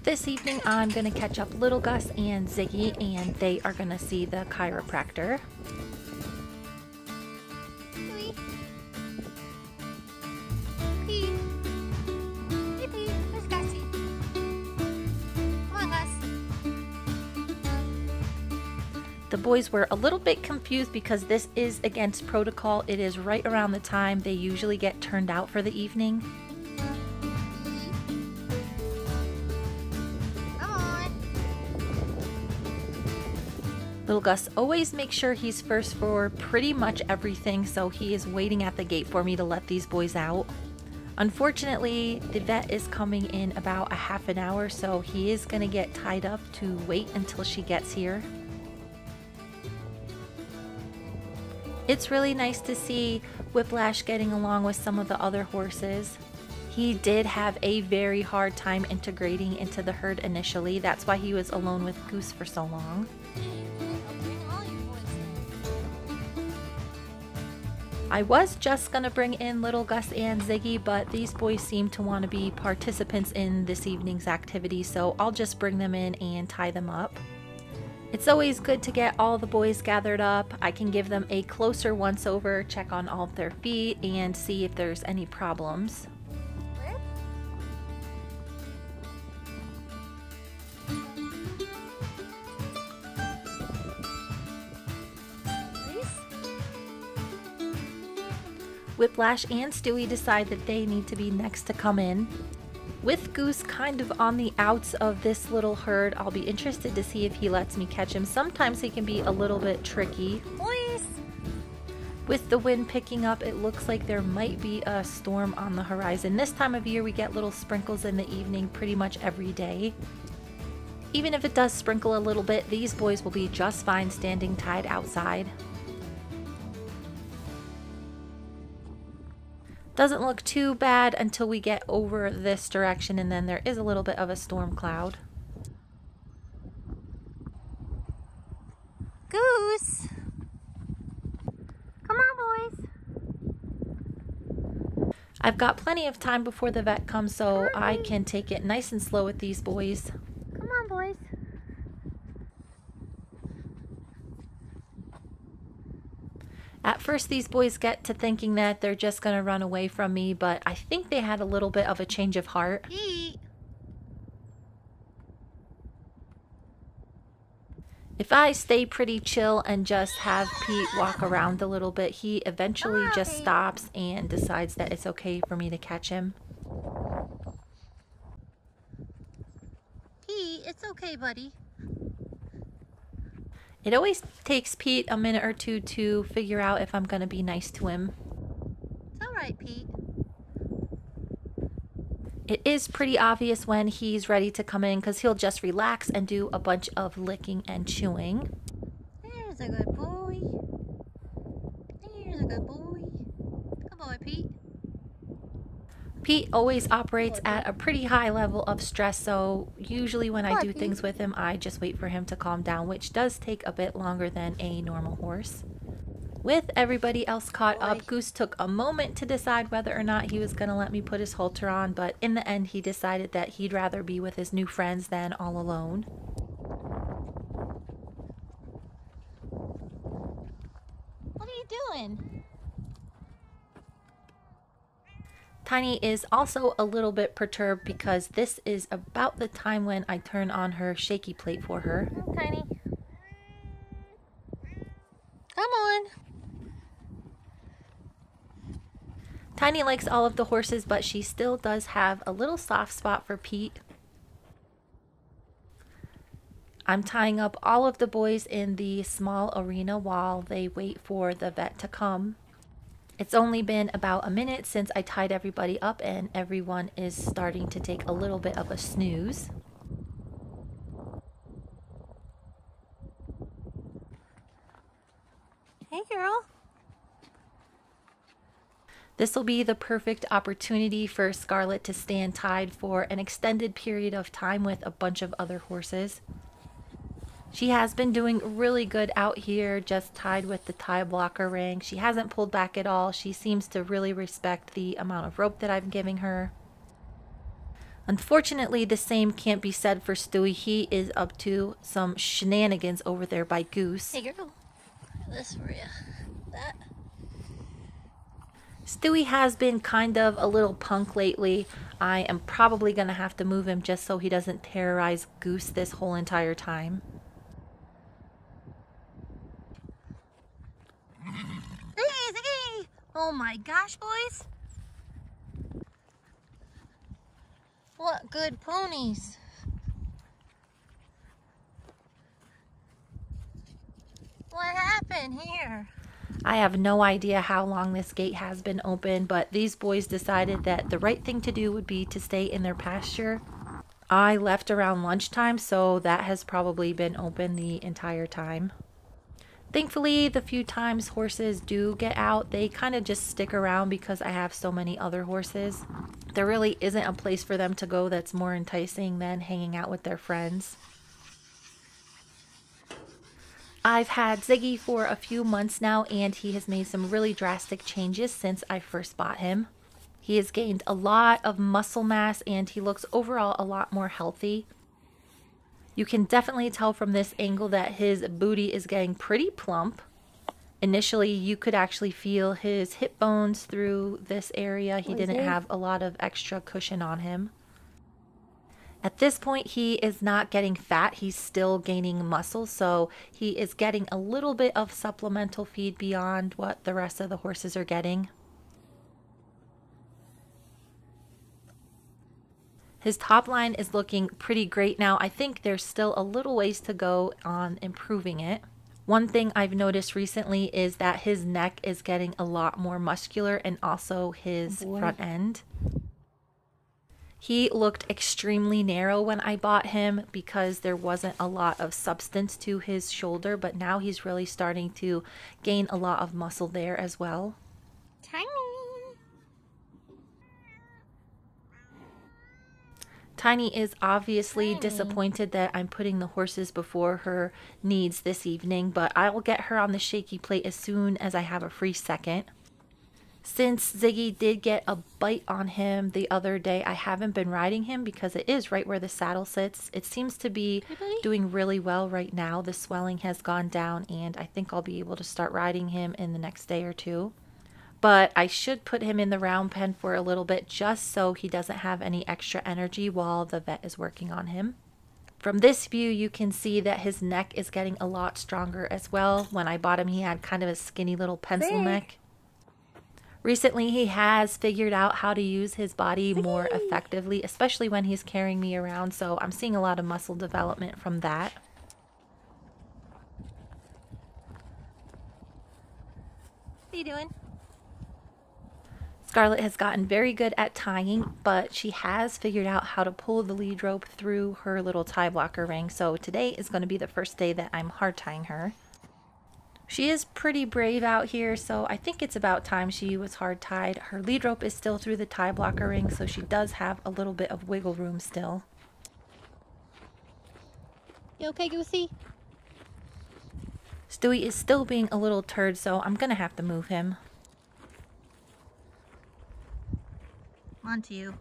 This evening I'm going to catch up Little Gus and Ziggy, and they are going to see the chiropractor. The boys were a little bit confused because this is against protocol. It is right around the time they usually get turned out for the evening. Little Gus always makes sure he's first for pretty much everything, so he is waiting at the gate for me to let these boys out. Unfortunately, the vet is coming in about a half an hour, so he is going to get tied up to wait until she gets here. It's really nice to see Whiplash getting along with some of the other horses. He did have a very hard time integrating into the herd initially. That's why he was alone with Goose for so long. I was just gonna bring in Little Gus and Ziggy, but these boys seem to want to be participants in this evening's activity, so I'll just bring them in and tie them up. It's always good to get all the boys gathered up. I can give them a closer once over, check on all of their feet, and see if there's any problems. Whiplash and Stewie decide that they need to be next to come in. With Goose kind of on the outs of this little herd, I'll be interested to see if he lets me catch him. Sometimes he can be a little bit tricky. Boys! With the wind picking up, it looks like there might be a storm on the horizon. This time of year we get little sprinkles in the evening pretty much every day. Even if it does sprinkle a little bit, these boys will be just fine standing tied outside. Doesn't look too bad until we get over this direction, and then there is a little bit of a storm cloud. Goose! Come on, boys! I've got plenty of time before the vet comes, so I can take it nice and slow with these boys. Come on, boys. At first, these boys get to thinking that they're just going to run away from me, but I think they had a little bit of a change of heart. Pete. If I stay pretty chill and just have Pete walk around a little bit, he eventually just stops and decides that it's okay for me to catch him. Pete, it's okay, buddy. It always takes Pete a minute or two to figure out if I'm going to be nice to him. It's alright, Pete. It is pretty obvious when he's ready to come in because he'll just relax and do a bunch of licking and chewing. There's a good boy. There's a good boy. Good boy, Pete. Pete always operates at a pretty high level of stress, so usually when I do things with him, I just wait for him to calm down, which does take a bit longer than a normal horse. With everybody else caught up, Goose took a moment to decide whether or not he was going to let me put his halter on, but in the end he decided that he'd rather be with his new friends than all alone. What are you doing? Tiny is also a little bit perturbed because this is about the time when I turn on her shaky plate for her. Oh, Tiny. Come on. Tiny likes all of the horses, but she still does have a little soft spot for Pete. I'm tying up all of the boys in the small arena while they wait for the vet to come. It's only been about a minute since I tied everybody up, and everyone is starting to take a little bit of a snooze. Hey, girl. This will be the perfect opportunity for Scarlet to stand tied for an extended period of time with a bunch of other horses. She has been doing really good out here, just tied with the tie blocker ring. She hasn't pulled back at all. She seems to really respect the amount of rope that I'm giving her. Unfortunately, the same can't be said for Stewie. He is up to some shenanigans over there by Goose. Hey girl, this for you. That. Stewie has been kind of a little punk lately. I am probably going to have to move him just so he doesn't terrorize Goose this whole entire time. Hey, Ziggy! Oh my gosh, boys! What good ponies! What happened here? I have no idea how long this gate has been open, but these boys decided that the right thing to do would be to stay in their pasture. I left around lunchtime, so that has probably been open the entire time. Thankfully, the few times horses do get out, they kind of just stick around because I have so many other horses. There really isn't a place for them to go that's more enticing than hanging out with their friends. I've had Ziggy for a few months now, and he has made some really drastic changes since I first bought him. He has gained a lot of muscle mass, and he looks overall a lot more healthy. You can definitely tell from this angle that his booty is getting pretty plump. Initially, you could actually feel his hip bones through this area. He didn't have a lot of extra cushion on him. At this point, he is not getting fat. He's still gaining muscle, so he is getting a little bit of supplemental feed beyond what the rest of the horses are getting. His top line is looking pretty great now. I think there's still a little ways to go on improving it. One thing I've noticed recently is that his neck is getting a lot more muscular, and also his front end. He looked extremely narrow when I bought him because there wasn't a lot of substance to his shoulder, but now he's really starting to gain a lot of muscle there as well. Tiny! Tiny is obviously disappointed that I'm putting the horses before her needs this evening, but I will get her on the shaky plate as soon as I have a free second. Since Ziggy did get a bite on him the other day, I haven't been riding him because it is right where the saddle sits. It seems to be doing really well right now. The swelling has gone down, and I think I'll be able to start riding him in the next day or two. But I should put him in the round pen for a little bit just so he doesn't have any extra energy while the vet is working on him. From this view, you can see that his neck is getting a lot stronger as well. When I bought him, he had kind of a skinny little pencil neck. Recently, he has figured out how to use his body more effectively, especially when he's carrying me around, so I'm seeing a lot of muscle development from that. What are you doing? Scarlet has gotten very good at tying, but she has figured out how to pull the lead rope through her little tie blocker ring, so today is going to be the first day that I'm hard tying her. She is pretty brave out here, so I think it's about time she was hard tied. Her lead rope is still through the tie blocker ring, so she does have a little bit of wiggle room still. You okay, Goosey? Stewie is still being a little turd, so I'm gonna have to move him. On to you.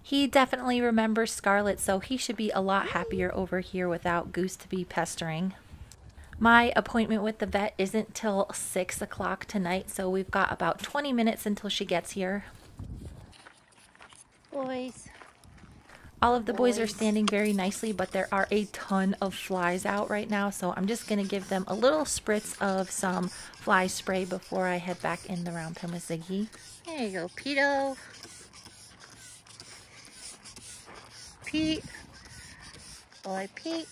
He definitely remembers Scarlet, so he should be a lot happier over here without Goose to be pestering. My appointment with the vet isn't till 6 o'clock tonight, so we've got about 20 minutes until she gets here. Boys. All of the boys are standing very nicely, but there are a ton of flies out right now, so I'm just going to give them a little spritz of some fly spray before I head back in the round pen with Ziggy. There you go, Peto. Pete. Boy, Pete.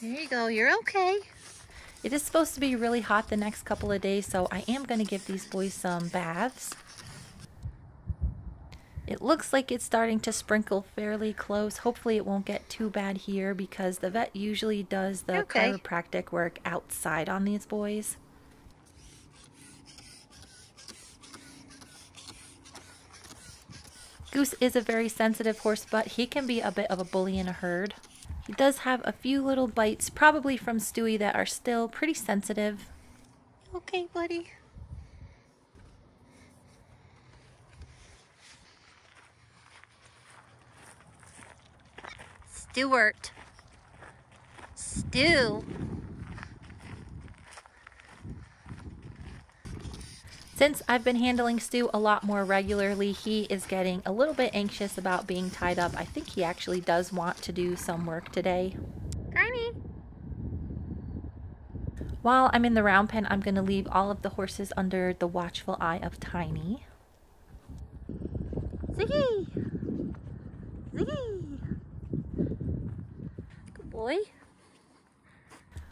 There you go, you're okay. It is supposed to be really hot the next couple of days, so I am going to give these boys some baths. It looks like it's starting to sprinkle fairly close. Hopefully it won't get too bad here because the vet usually does the chiropractic work outside on these boys. Goose is a very sensitive horse, but he can be a bit of a bully in a herd. He does have a few little bites, probably from Stewie, that are still pretty sensitive. Okay, buddy. Stewart. Stew. Since I've been handling Stu a lot more regularly, he is getting a little bit anxious about being tied up. I think he actually does want to do some work today. Tiny. While I'm in the round pen, I'm going to leave all of the horses under the watchful eye of Tiny. Ziggy. Ziggy. Good boy.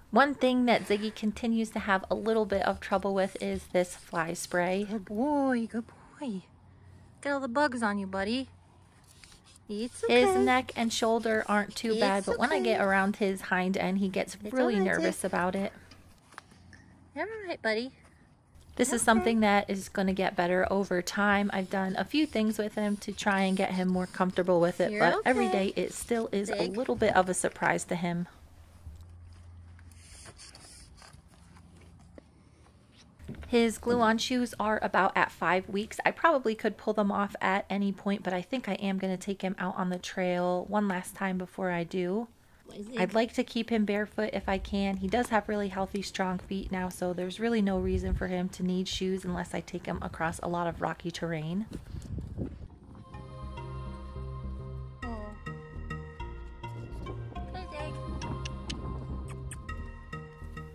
One thing that Ziggy continues to have a little bit of trouble with is this fly spray. Good boy, good boy. Get all the bugs on you, buddy. It's okay. His neck and shoulder aren't too bad, but when I get around his hind end, he gets really nervous about it. You're all right, buddy. This is something that is going to get better over time. I've done a few things with him to try and get him more comfortable with it, but every day it still is a little bit of a surprise to him. His glue-on shoes are about at 5 weeks. I probably could pull them off at any point, but I think I am going to take him out on the trail one last time before I do. I'd like to keep him barefoot if I can. He does have really healthy, strong feet now, so there's really no reason for him to need shoes unless I take him across a lot of rocky terrain.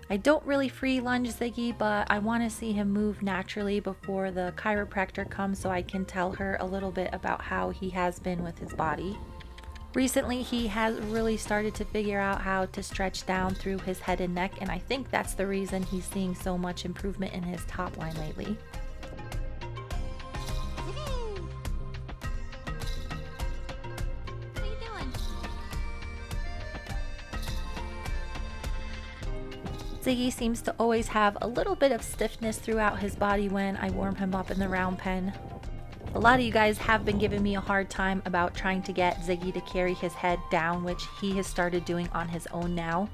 I don't really free lunge Ziggy, but I want to see him move naturally before the chiropractor comes so I can tell her a little bit about how he has been with his body. Recently, he has really started to figure out how to stretch down through his head and neck, and I think that's the reason he's seeing so much improvement in his top line lately. What are you doing? Ziggy seems to always have a little bit of stiffness throughout his body when I warm him up in the round pen. A lot of you guys have been giving me a hard time about trying to get Ziggy to carry his head down, which he has started doing on his own now.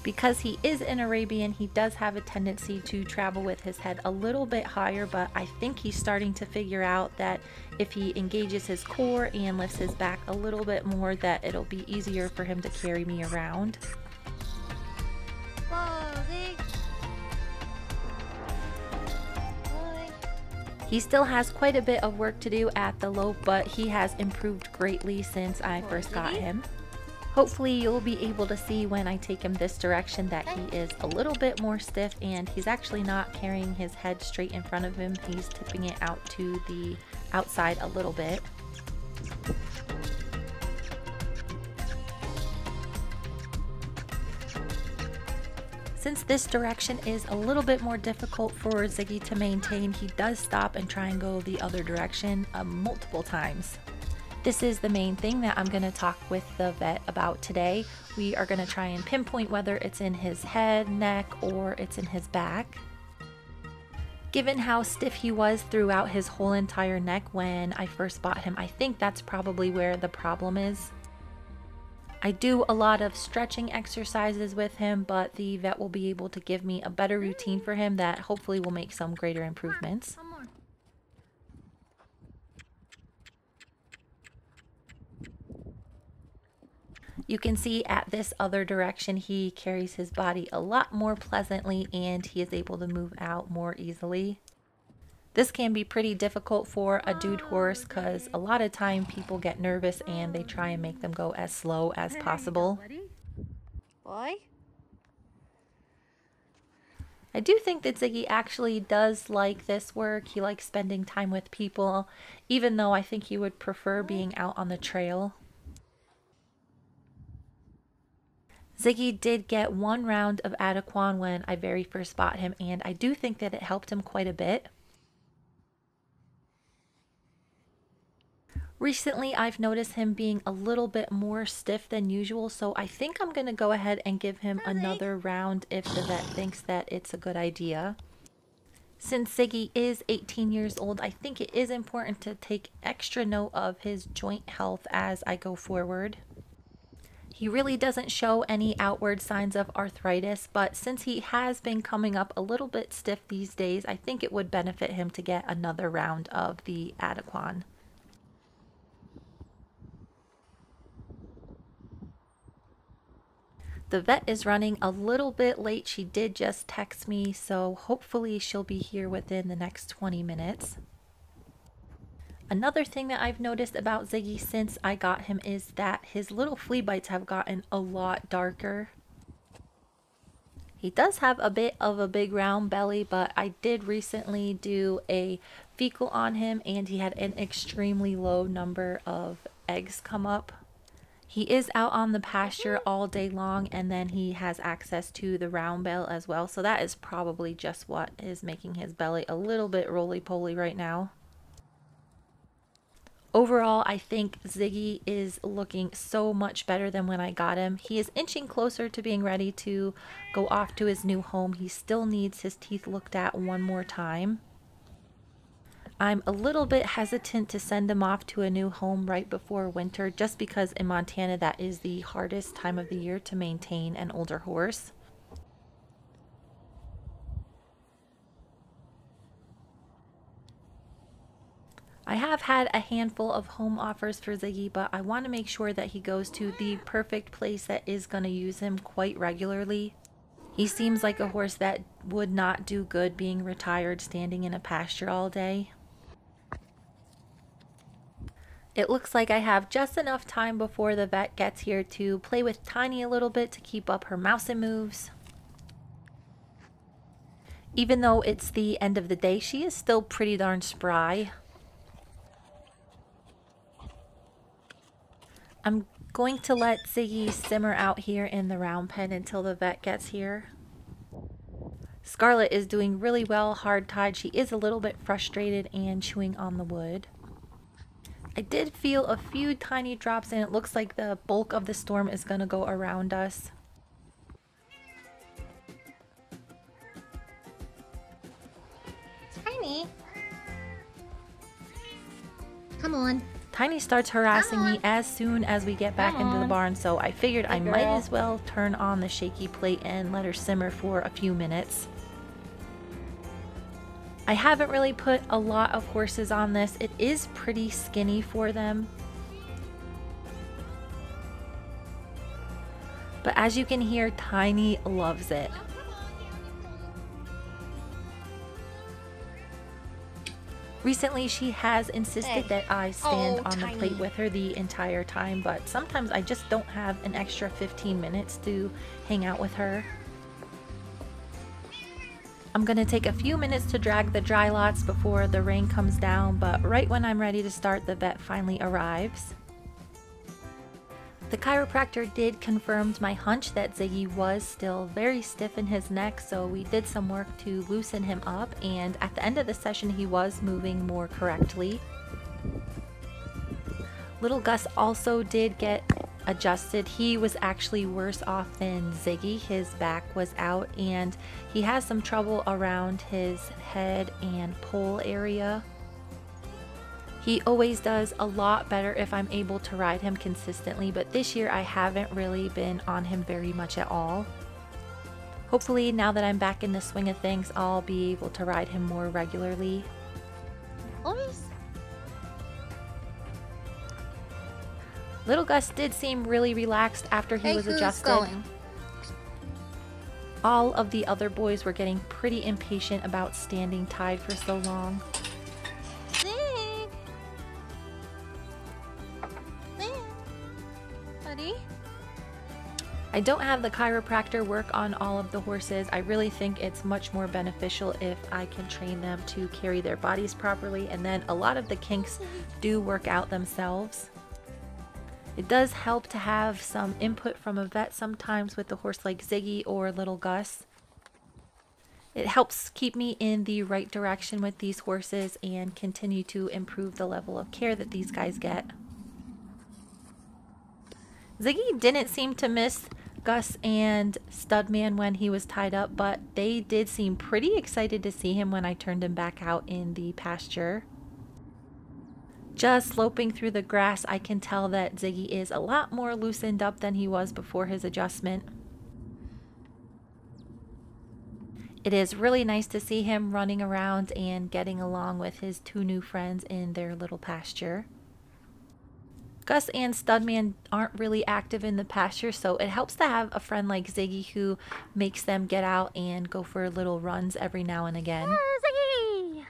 Because he is an Arabian, he does have a tendency to travel with his head a little bit higher, but I think he's starting to figure out that if he engages his core and lifts his back a little bit more, that it'll be easier for him to carry me around. Whoa, Zig. He still has quite a bit of work to do at the lope, but he has improved greatly since I first got him. Hopefully you'll be able to see when I take him this direction that he is a little bit more stiff, and he's actually not carrying his head straight in front of him. He's tipping it out to the outside a little bit. Since this direction is a little bit more difficult for Ziggy to maintain, he does stop and try and go the other direction multiple times. This is the main thing that I'm going to talk with the vet about today. We are going to try and pinpoint whether it's in his head, neck, or it's in his back. Given how stiff he was throughout his whole entire neck when I first bought him, I think that's probably where the problem is. I do a lot of stretching exercises with him, but the vet will be able to give me a better routine for him that hopefully will make some greater improvements. One more. You can see at this other direction he carries his body a lot more pleasantly and he is able to move out more easily. This can be pretty difficult for a dude horse because a lot of time people get nervous and they try and make them go as slow as possible. Boy. I do think that Ziggy actually does like this work. He likes spending time with people, even though I think he would prefer being out on the trail. Ziggy did get 1 round of Adequan when I very first bought him, and I do think that it helped him quite a bit. Recently, I've noticed him being a little bit more stiff than usual, so I think I'm going to go ahead and give him another round if the vet thinks that it's a good idea. Since Ziggy is 18 years old, I think it is important to take extra note of his joint health as I go forward. He really doesn't show any outward signs of arthritis, but since he has been coming up a little bit stiff these days, I think it would benefit him to get another round of the Adequan. The vet is running a little bit late. She did just text me, so hopefully she'll be here within the next 20 minutes. Another thing that I've noticed about Ziggy since I got him is that his little flea bites have gotten a lot darker. He does have a bit of a big round belly, but I did recently do a fecal on him and he had an extremely low number of eggs come up. He is out on the pasture all day long, and then he has access to the round bale as well, so that is probably just what is making his belly a little bit roly-poly right now. Overall, I think Ziggy is looking so much better than when I got him. He is inching closer to being ready to go off to his new home. He still needs his teeth looked at one more time. I'm a little bit hesitant to send him off to a new home right before winter, just because in Montana that is the hardest time of the year to maintain an older horse. I have had a handful of home offers for Ziggy, but I want to make sure that he goes to the perfect place that is going to use him quite regularly. He seems like a horse that would not do good being retired standing in a pasture all day. It looks like I have just enough time before the vet gets here to play with Tiny a little bit to keep up her mousing moves. Even though it's the end of the day, she is still pretty darn spry. I'm going to let Ziggy simmer out here in the round pen until the vet gets here. Scarlet is doing really well, hard-tied. She is a little bit frustrated and chewing on the wood. I did feel a few tiny drops and it looks like the bulk of the storm is going to go around us. Tiny. Come on. Tiny starts harassing me as soon as we get back into the barn, so I figured I might as well turn on the shaky plate and let her simmer for a few minutes. I haven't really put a lot of horses on this. It is pretty skinny for them. But as you can hear, Tiny loves it. Recently, she has insisted that I stand on the plate with her the entire time, but sometimes I just don't have an extra 15 minutes to hang out with her. I'm going to take a few minutes to drag the dry lots before the rain comes down, but right when I'm ready to start, the vet finally arrives. The chiropractor did confirm my hunch that Ziggy was still very stiff in his neck, so we did some work to loosen him up, and at the end of the session he was moving more correctly. Little Gus also did get adjusted. He was actually worse off than Ziggy. His back was out and he has some trouble around his head and poll area. He always does a lot better if I'm able to ride him consistently, but this year I haven't really been on him very much at all. Hopefully now that I'm back in the swing of things, I'll be able to ride him more regularly. Little Gus did seem really relaxed after he was adjusted. All of the other boys were getting pretty impatient about standing tied for so long. Buddy? I don't have the chiropractor work on all of the horses. I really think it's much more beneficial if I can train them to carry their bodies properly, and then a lot of the kinks do work out themselves. It does help to have some input from a vet sometimes with a horse like Ziggy or Little Gus. It helps keep me in the right direction with these horses and continue to improve the level of care that these guys get. Ziggy didn't seem to miss Gus and Studman when he was tied up, but they did seem pretty excited to see him when I turned him back out in the pasture. Just sloping through the grass, I can tell that Ziggy is a lot more loosened up than he was before his adjustment. It is really nice to see him running around and getting along with his two new friends in their little pasture. Gus and Studman aren't really active in the pasture, so it helps to have a friend like Ziggy who makes them get out and go for little runs every now and again. Ziggy!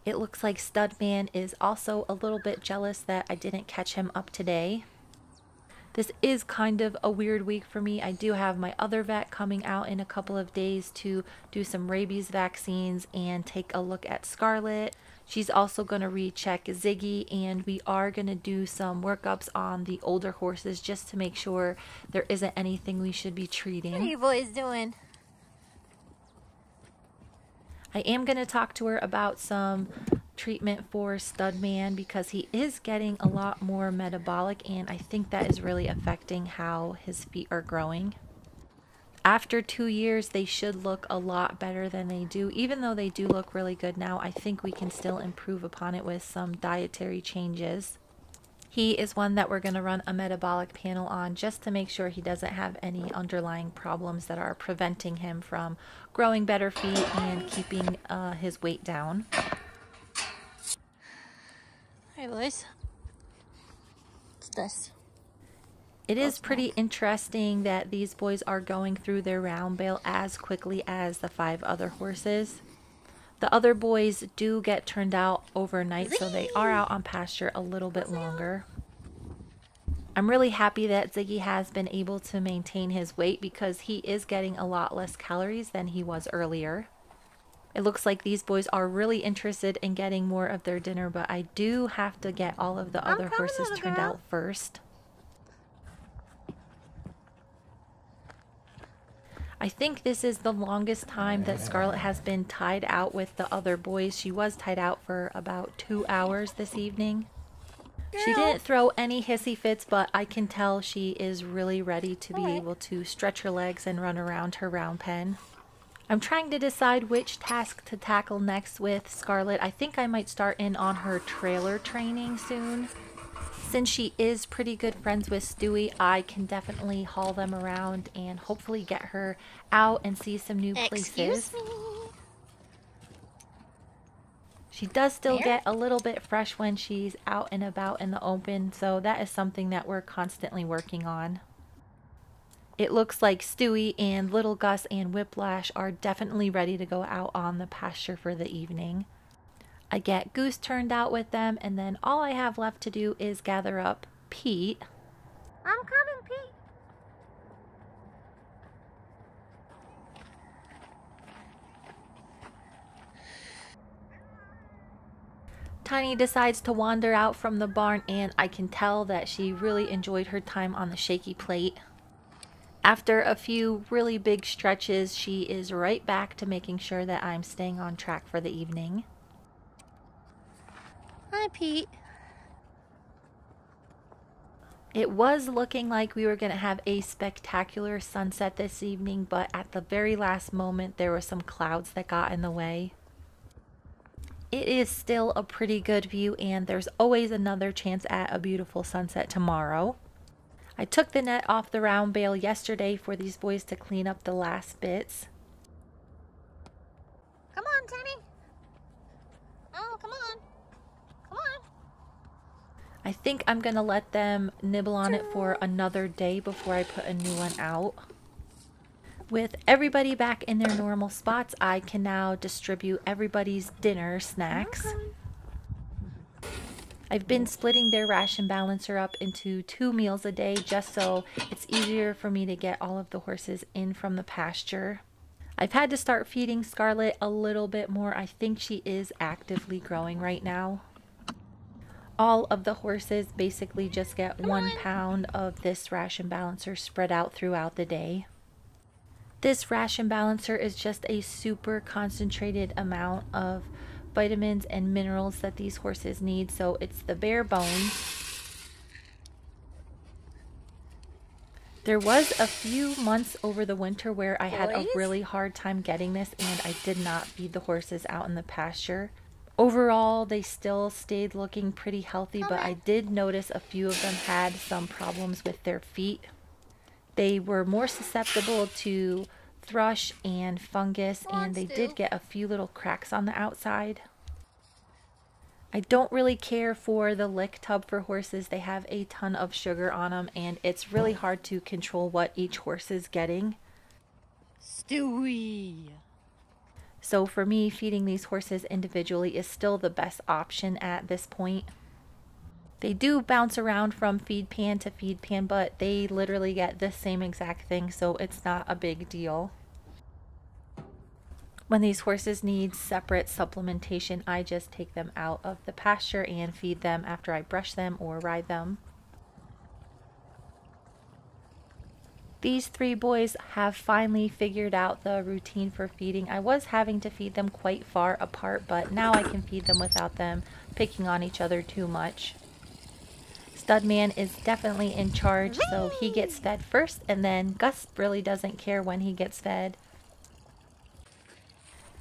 It looks like Studman is also a little bit jealous that I didn't catch him up today. This is kind of a weird week for me. I do have my other vet coming out in a couple of days to do some rabies vaccines and take a look at Scarlet. She's also going to recheck Ziggy, and we are going to do some workups on the older horses just to make sure there isn't anything we should be treating. What are you boys doing? I am going to talk to her about some treatment for Studman because he is getting a lot more metabolic, and I think that is really affecting how his feet are growing. After 2 years, they should look a lot better than they do. Even though they do look really good now, I think we can still improve upon it with some dietary changes. He is one that we're going to run a metabolic panel on just to make sure he doesn't have any underlying problems that are preventing him from growing better feet and keeping his weight down. Hey boys. What's this? It is pretty interesting that these boys are going through their round bale as quickly as the 5 other horses. The other boys do get turned out overnight, so they are out on pasture a little bit longer. I'm really happy that Ziggy has been able to maintain his weight because he is getting a lot less calories than he was earlier. It looks like these boys are really interested in getting more of their dinner, but I do have to get all of the other horses turned out first. I think this is the longest time that Scarlet has been tied out with the other boys. She was tied out for about 2 hours this evening. She didn't throw any hissy fits, but I can tell she is really ready to be able to stretch her legs and run around her round pen. I'm trying to decide which task to tackle next with Scarlet. I think I might start in on her trailer training soon. Since she is pretty good friends with Stewie, I can definitely haul them around and hopefully get her out and see some new places. Excuse me. She does still get a little bit fresh when she's out and about in the open, so that is something that we're constantly working on. It looks like Stewie and Little Gus and Whiplash are definitely ready to go out on the pasture for the evening. I get Goose turned out with them, and then all I have left to do is gather up Pete. I'm coming, Pete. Tiny decides to wander out from the barn, and I can tell that she really enjoyed her time on the shaky plate. After a few really big stretches, she is right back to making sure that I'm staying on track for the evening. Hi, Pete. It was looking like we were going to have a spectacular sunset this evening, but at the very last moment there were some clouds that got in the way. It is still a pretty good view, and there's always another chance at a beautiful sunset tomorrow. I took the net off the round bale yesterday for these boys to clean up the last bits. Come on, Teddy. Oh, come on. Come on. I think I'm going to let them nibble on it for another day before I put a new one out. With everybody back in their normal spots, I can now distribute everybody's dinner snacks. I've been splitting their ration balancer up into 2 meals a day just so it's easier for me to get all of the horses in from the pasture. I've had to start feeding Scarlet a little bit more. I think she is actively growing right now. All of the horses basically just get 1 pound of this ration balancer spread out throughout the day. This ration balancer is just a super concentrated amount of vitamins and minerals that these horses need, so it's the bare bones. There was a few months over the winter where I had a really hard time getting this, and I did not feed the horses out in the pasture. Overall, they still stayed looking pretty healthy, but I did notice a few of them had some problems with their feet. They were more susceptible to thrush and fungus, and they did get a few little cracks on the outside. I don't really care for the lick tub for horses. They have a ton of sugar on them, and it's really hard to control what each horse is getting. Stewie. So for me, feeding these horses individually is still the best option at this point. They do bounce around from feed pan to feed pan, but they literally get the same exact thing, so it's not a big deal. When these horses need separate supplementation, I just take them out of the pasture and feed them after I brush them or ride them. These three boys have finally figured out the routine for feeding. I was having to feed them quite far apart, but now I can feed them without them picking on each other too much. Studman is definitely in charge, so he gets fed first, and then Gus really doesn't care when he gets fed.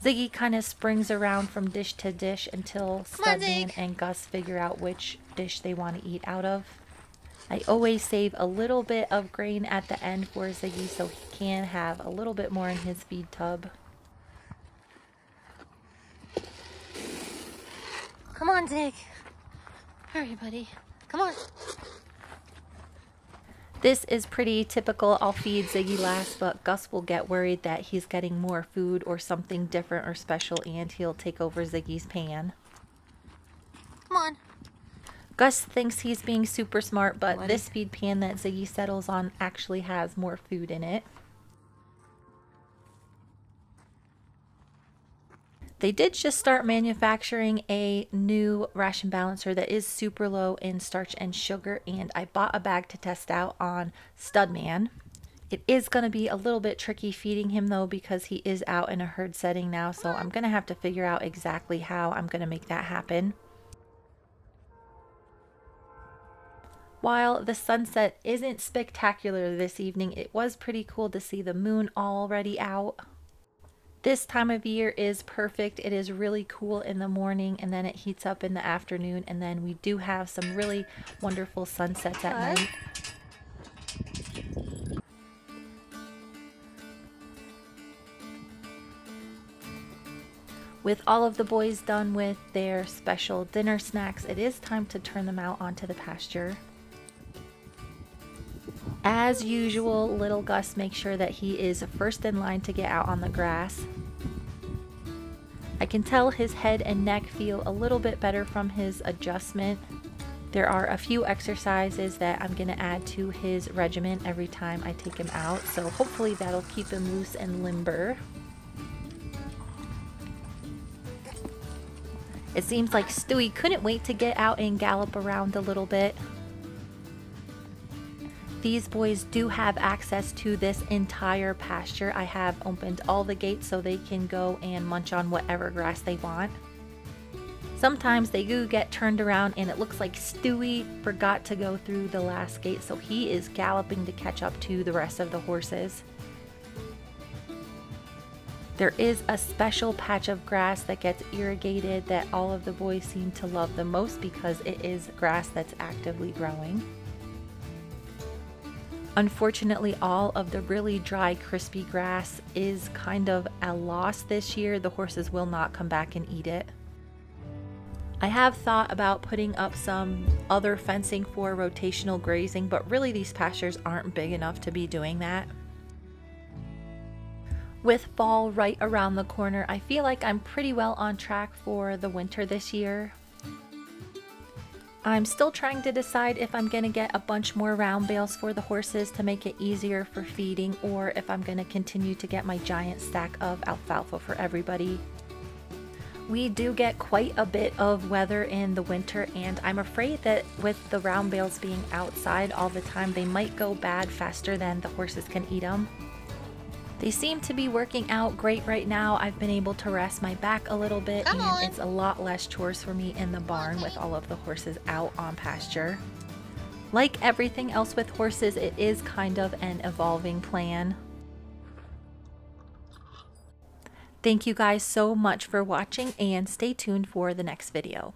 Ziggy kind of springs around from dish to dish until Studman and Gus figure out which dish they want to eat out of. I always save a little bit of grain at the end for Ziggy so he can have a little bit more in his feed tub. Come on, Zig. Hurry, buddy. Come on. This is pretty typical. I'll feed Ziggy last, but Gus will get worried that he's getting more food or something different or special, and he'll take over Ziggy's pan. Come on. Gus thinks he's being super smart, but this feed pan that Ziggy settles on actually has more food in it. They did just start manufacturing a new ration balancer that is super low in starch and sugar, and I bought a bag to test out on Studman. It is going to be a little bit tricky feeding him though, because he is out in a herd setting now, so I'm going to have to figure out exactly how I'm going to make that happen. While the sunset isn't spectacular this evening, it was pretty cool to see the moon already out. This time of year is perfect. It is really cool in the morning, and then it heats up in the afternoon, and then we do have some really wonderful sunsets at night. With all of the boys done with their special dinner snacks, it is time to turn them out onto the pasture. As usual, little Gus makes sure that he is first in line to get out on the grass. I can tell his head and neck feel a little bit better from his adjustment. There are a few exercises that I'm going to add to his regimen every time I take him out, so hopefully that'll keep him loose and limber. It seems like Stewie couldn't wait to get out and gallop around a little bit. These boys do have access to this entire pasture. I have opened all the gates so they can go and munch on whatever grass they want. Sometimes they do get turned around and it looks like Stewie forgot to go through the last gate, so he is galloping to catch up to the rest of the horses. There is a special patch of grass that gets irrigated that all of the boys seem to love the most because it is grass that's actively growing. Unfortunately, all of the really dry, crispy grass is kind of a loss this year. The horses will not come back and eat it. I have thought about putting up some other fencing for rotational grazing, but really these pastures aren't big enough to be doing that. With fall right around the corner, I feel like I'm pretty well on track for the winter this year. I'm still trying to decide if I'm going to get a bunch more round bales for the horses to make it easier for feeding, or if I'm going to continue to get my giant stack of alfalfa for everybody. We do get quite a bit of weather in the winter, and I'm afraid that with the round bales being outside all the time, they might go bad faster than the horses can eat them. They seem to be working out great right now. I've been able to rest my back a little bit, and it's a lot less chores for me in the barn with all of the horses out on pasture. Like everything else with horses, it is kind of an evolving plan. Thank you guys so much for watching, and stay tuned for the next video.